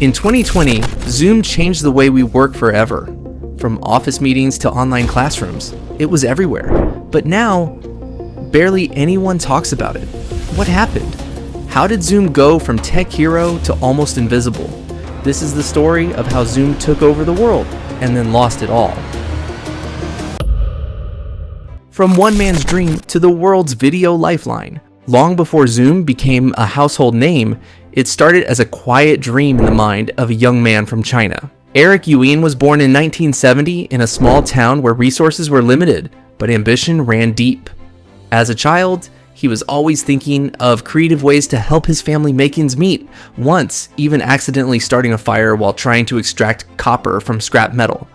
In 2020, Zoom changed the way we work forever. From office meetings to online classrooms, it was everywhere. But now, barely anyone talks about it. What happened? How did Zoom go from tech hero to almost invisible? This is the story of how Zoom took over the world and then lost it all. From one man's dream to the world's video lifeline. Long before Zoom became a household name, it started as a quiet dream in the mind of a young man from China. Eric Yuan was born in 1970 in a small town where resources were limited, but ambition ran deep. As a child, he was always thinking of creative ways to help his family make ends meet, once even accidentally starting a fire while trying to extract copper from scrap metal.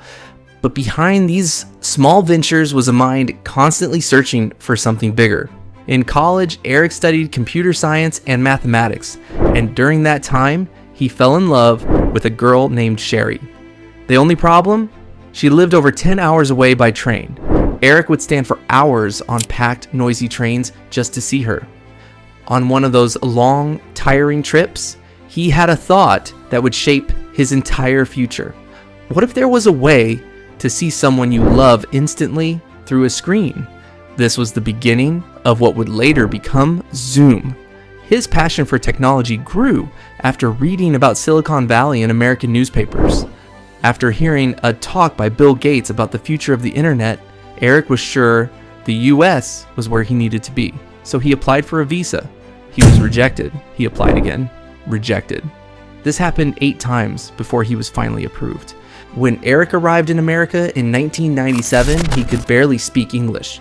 But behind these small ventures was a mind constantly searching for something bigger. In college, Eric studied computer science and mathematics, and during that time, he fell in love with a girl named Sherry. The only problem? She lived over 10 hours away by train. Eric would stand for hours on packed, noisy trains just to see her. On one of those long, tiring trips, he had a thought that would shape his entire future. What if there was a way to see someone you love instantly through a screen? This was the beginning of what would later become Zoom. His passion for technology grew after reading about Silicon Valley in American newspapers. After hearing a talk by Bill Gates about the future of the internet, Eric was sure the US was where he needed to be. So he applied for a visa. He was rejected. He applied again. Rejected. This happened 8 times before he was finally approved. When Eric arrived in America in 1997, he could barely speak English.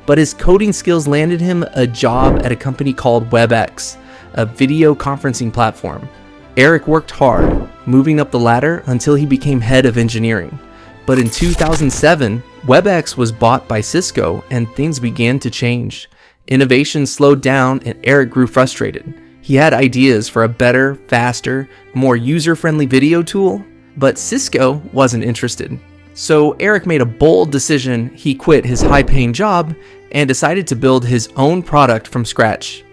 But his coding skills landed him a job at a company called WebEx, a video conferencing platform. Eric worked hard, moving up the ladder until he became head of engineering. But in 2007, WebEx was bought by Cisco and things began to change. Innovation slowed down and Eric grew frustrated. He had ideas for a better, faster, more user-friendly video tool, but Cisco wasn't interested. So Eric made a bold decision. He quit his high-paying job and decided to build his own product from scratch.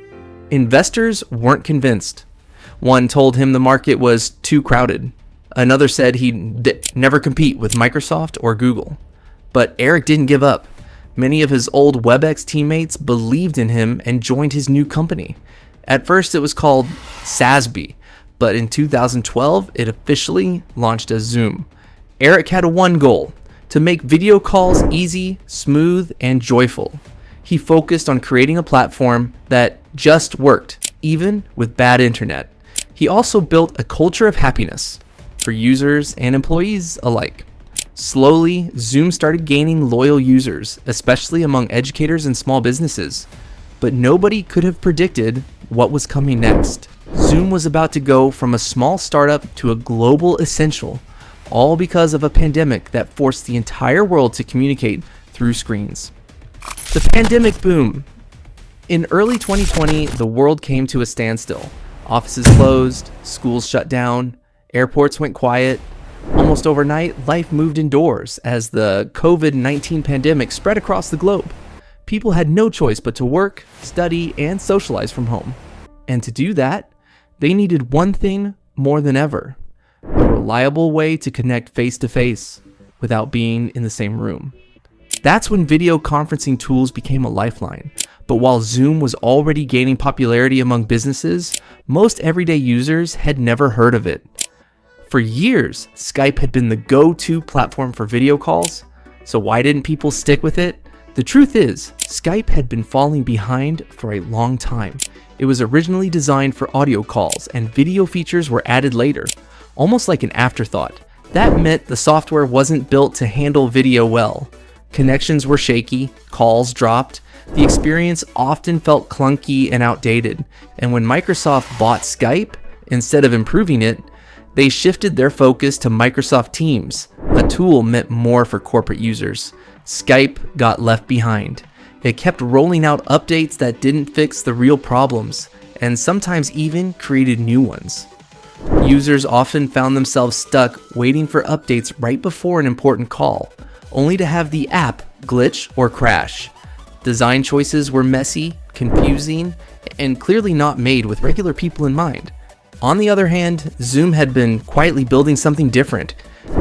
Investors weren't convinced. One told him the market was too crowded. Another said he'd never compete with Microsoft or Google. But Eric didn't give up. Many of his old WebEx teammates believed in him and joined his new company. At first it was called SASB, but in 2012 it officially launched as Zoom. Eric had one goal: to make video calls easy, smooth, and joyful. He focused on creating a platform that just worked, even with bad internet. He also built a culture of happiness for users and employees alike. Slowly, Zoom started gaining loyal users, especially among educators and small businesses. But nobody could have predicted what was coming next. Zoom was about to go from a small startup to a global essential, all because of a pandemic that forced the entire world to communicate through screens. The pandemic boom. In early 2020, the world came to a standstill. Offices closed, schools shut down, airports went quiet. Almost overnight, life moved indoors as the COVID-19 pandemic spread across the globe. People had no choice but to work, study, and socialize from home. And to do that, they needed one thing more than ever: a reliable way to connect face-to-face without being in the same room. That's when video conferencing tools became a lifeline. But while Zoom was already gaining popularity among businesses, most everyday users had never heard of it. For years, Skype had been the go-to platform for video calls. So why didn't people stick with it? The truth is, Skype had been falling behind for a long time. It was originally designed for audio calls, and video features were added later, almost like an afterthought. That meant the software wasn't built to handle video well. Connections were shaky, calls dropped. The experience often felt clunky and outdated. And when Microsoft bought Skype, instead of improving it, they shifted their focus to Microsoft Teams, a tool meant more for corporate users. Skype got left behind. It kept rolling out updates that didn't fix the real problems, and sometimes even created new ones. Users often found themselves stuck waiting for updates right before an important call, only to have the app glitch or crash. Design choices were messy, confusing, and clearly not made with regular people in mind. On the other hand, Zoom had been quietly building something different.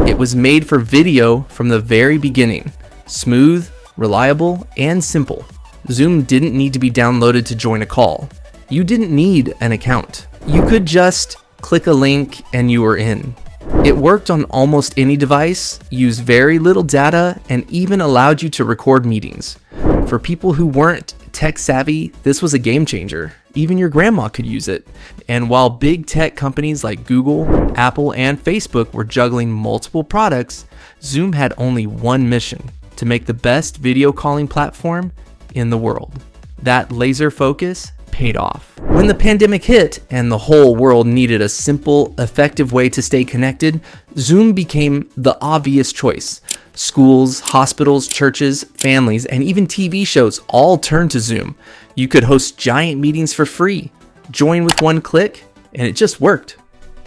It was made for video from the very beginning. Smooth, reliable, and simple. Zoom didn't need to be downloaded to join a call. You didn't need an account. You could just click a link and you were in. It worked on almost any device, used very little data, and even allowed you to record meetings. For people who weren't tech savvy, this was a game changer. Even your grandma could use it. And while big tech companies like Google, Apple, and Facebook were juggling multiple products, Zoom had only one mission: to make the best video calling platform in the world. That laser focus paid off. When the pandemic hit and the whole world needed a simple, effective way to stay connected, Zoom became the obvious choice. Schools, hospitals, churches, families, and even TV shows all turned to Zoom. You could host giant meetings for free, join with one click, and it just worked.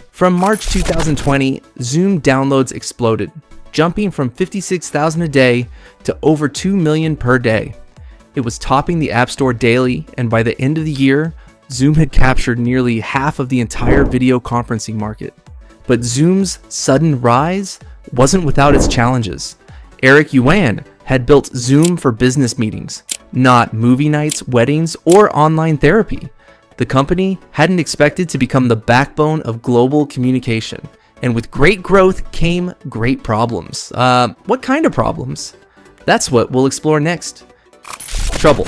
From March 2020, Zoom downloads exploded, jumping from 56,000 a day to over 2 million per day. It was topping the App Store daily, and by the end of the year, Zoom had captured nearly half of the entire video conferencing market. But Zoom's sudden rise wasn't without its challenges. Eric Yuan had built Zoom for business meetings, not movie nights, weddings, or online therapy. The company hadn't expected to become the backbone of global communication. And with great growth came great problems. What kind of problems? That's what we'll explore next. Trouble.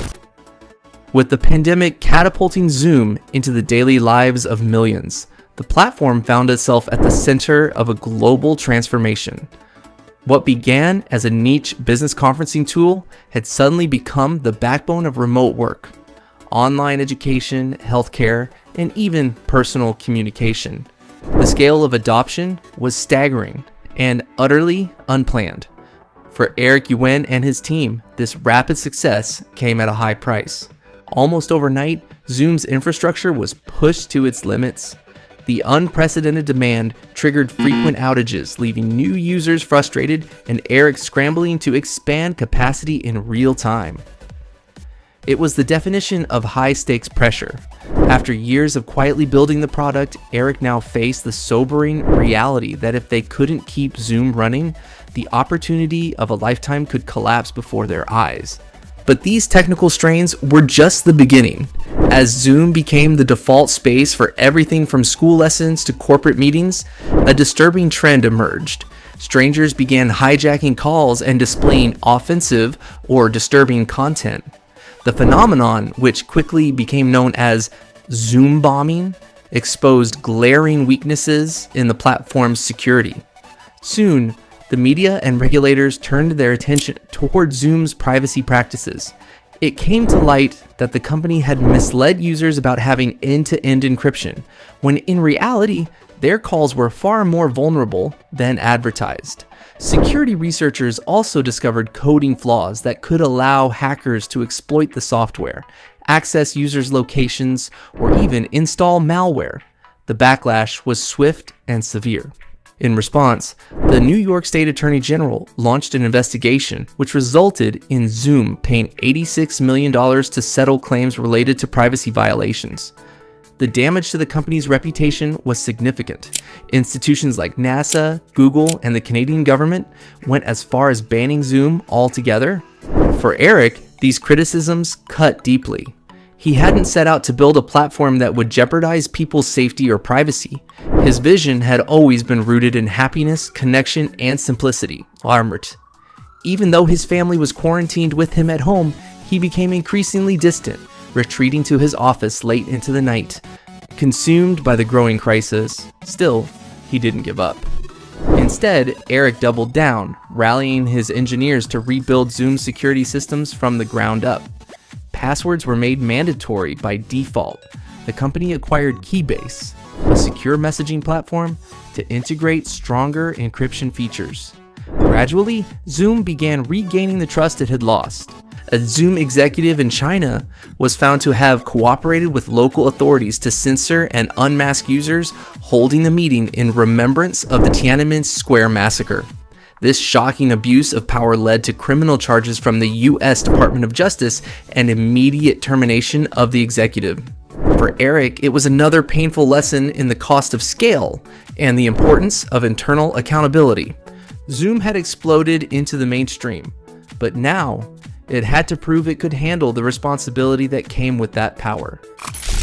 With the pandemic catapulting Zoom into the daily lives of millions, the platform found itself at the center of a global transformation. What began as a niche business conferencing tool had suddenly become the backbone of remote work, online education, healthcare, and even personal communication. The scale of adoption was staggering and utterly unplanned. For Eric Yuan and his team, this rapid success came at a high price. Almost overnight, Zoom's infrastructure was pushed to its limits. The unprecedented demand triggered frequent outages, leaving new users frustrated and Eric scrambling to expand capacity in real time. It was the definition of high-stakes pressure. After years of quietly building the product, Eric now faced the sobering reality that if they couldn't keep Zoom running, the opportunity of a lifetime could collapse before their eyes. But these technical strains were just the beginning. As Zoom became the default space for everything from school lessons to corporate meetings, a disturbing trend emerged. Strangers began hijacking calls and displaying offensive or disturbing content. The phenomenon, which quickly became known as Zoom bombing, exposed glaring weaknesses in the platform's security. Soon, the media and regulators turned their attention toward Zoom's privacy practices. It came to light that the company had misled users about having end-to-end encryption, when in reality, their calls were far more vulnerable than advertised. Security researchers also discovered coding flaws that could allow hackers to exploit the software, access users' locations, or even install malware. The backlash was swift and severe. In response, the New York State Attorney General launched an investigation which resulted in Zoom paying $86 million to settle claims related to privacy violations. The damage to the company's reputation was significant. Institutions like NASA, Google, and the Canadian government went as far as banning Zoom altogether. For Eric, these criticisms cut deeply. He hadn't set out to build a platform that would jeopardize people's safety or privacy. His vision had always been rooted in happiness, connection, and simplicity. Even though his family was quarantined with him at home, he became increasingly distant, retreating to his office late into the night. Consumed by the growing crisis, still, he didn't give up. Instead, Eric doubled down, rallying his engineers to rebuild Zoom's security systems from the ground up. Passwords were made mandatory by default. The company acquired Keybase, a secure messaging platform, to integrate stronger encryption features. Gradually, Zoom began regaining the trust it had lost. A Zoom executive in China was found to have cooperated with local authorities to censor and unmask users holding the meeting in remembrance of the Tiananmen Square massacre. This shocking abuse of power led to criminal charges from the U.S. Department of Justice and immediate termination of the executive. For Eric, it was another painful lesson in the cost of scale and the importance of internal accountability. Zoom had exploded into the mainstream, but now it had to prove it could handle the responsibility that came with that power.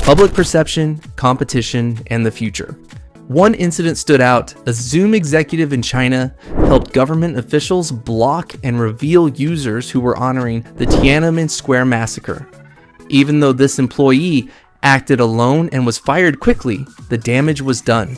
Public perception, competition, and the future. One incident stood out. A Zoom executive in China helped government officials block and reveal users who were honoring the Tiananmen Square massacre. Even though this employee acted alone and was fired quickly, the damage was done.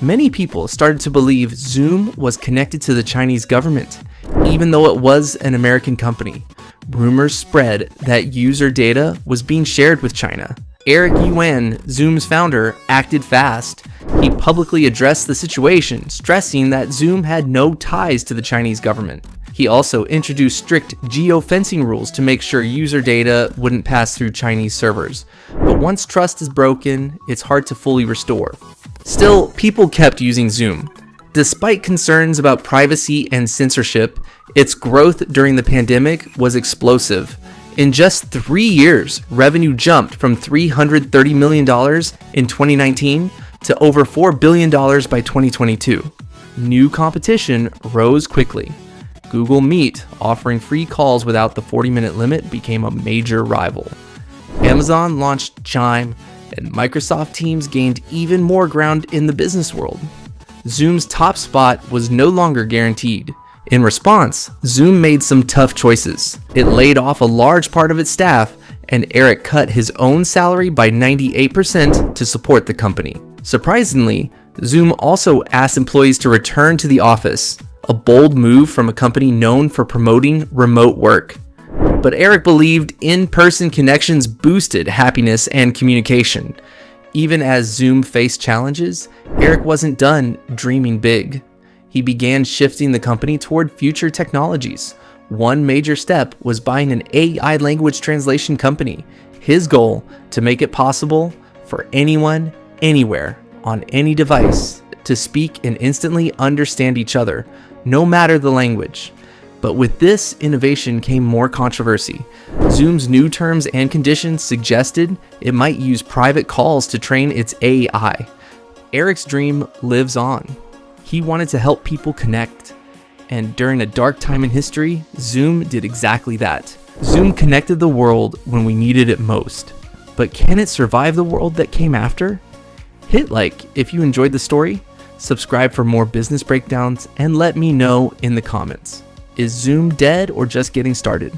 Many people started to believe Zoom was connected to the Chinese government, even though it was an American company. Rumors spread that user data was being shared with China. Eric Yuan, Zoom's founder, acted fast. He publicly addressed the situation, stressing that Zoom had no ties to the Chinese government. He also introduced strict geofencing rules to make sure user data wouldn't pass through Chinese servers. But once trust is broken, it's hard to fully restore. Still, people kept using Zoom. Despite concerns about privacy and censorship, its growth during the pandemic was explosive. In just 3 years, revenue jumped from $330 million in 2019 to over $4 billion by 2022. New competition rose quickly. Google Meet, offering free calls without the 40-minute limit, became a major rival. Amazon launched Chime, and Microsoft Teams gained even more ground in the business world. Zoom's top spot was no longer guaranteed. In response, Zoom made some tough choices. It laid off a large part of its staff, and Eric cut his own salary by 98% to support the company. Surprisingly, Zoom also asked employees to return to the office, a bold move from a company known for promoting remote work. But Eric believed in-person connections boosted happiness and communication. Even as Zoom faced challenges, Eric wasn't done dreaming big. He began shifting the company toward future technologies. One major step was buying an AI language translation company. His goal, to make it possible for anyone, anywhere, on any device, to speak and instantly understand each other, no matter the language. But with this innovation came more controversy. Zoom's new terms and conditions suggested it might use private calls to train its AI. Eric's dream lives on. He wanted to help people connect. And during a dark time in history, Zoom did exactly that. Zoom connected the world when we needed it most. But can it survive the world that came after? Hit like if you enjoyed the story, subscribe for more business breakdowns, and let me know in the comments. Is Zoom dead or just getting started?